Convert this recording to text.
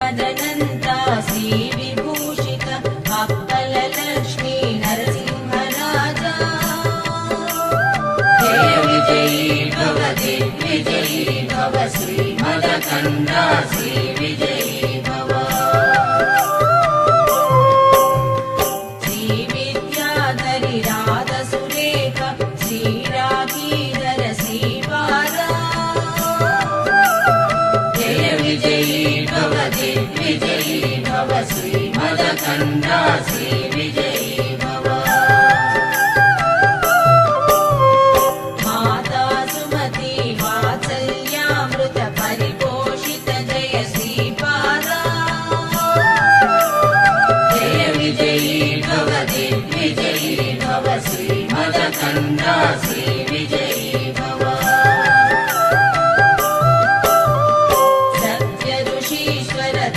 मदनन्ता श्रीविभूषित अप्पलक्ष्मी नरसिंहराजा जय विजयी भव दिग्विजयी भव श्रीमदकन्दा श्रीविजयी भव श्रीविद्याधरि राधसुरेख श्रीरागीधर श्रीपादा जय विजयी भव दिग्विजयी भव श्रीमदकन्दा श्रीविजयी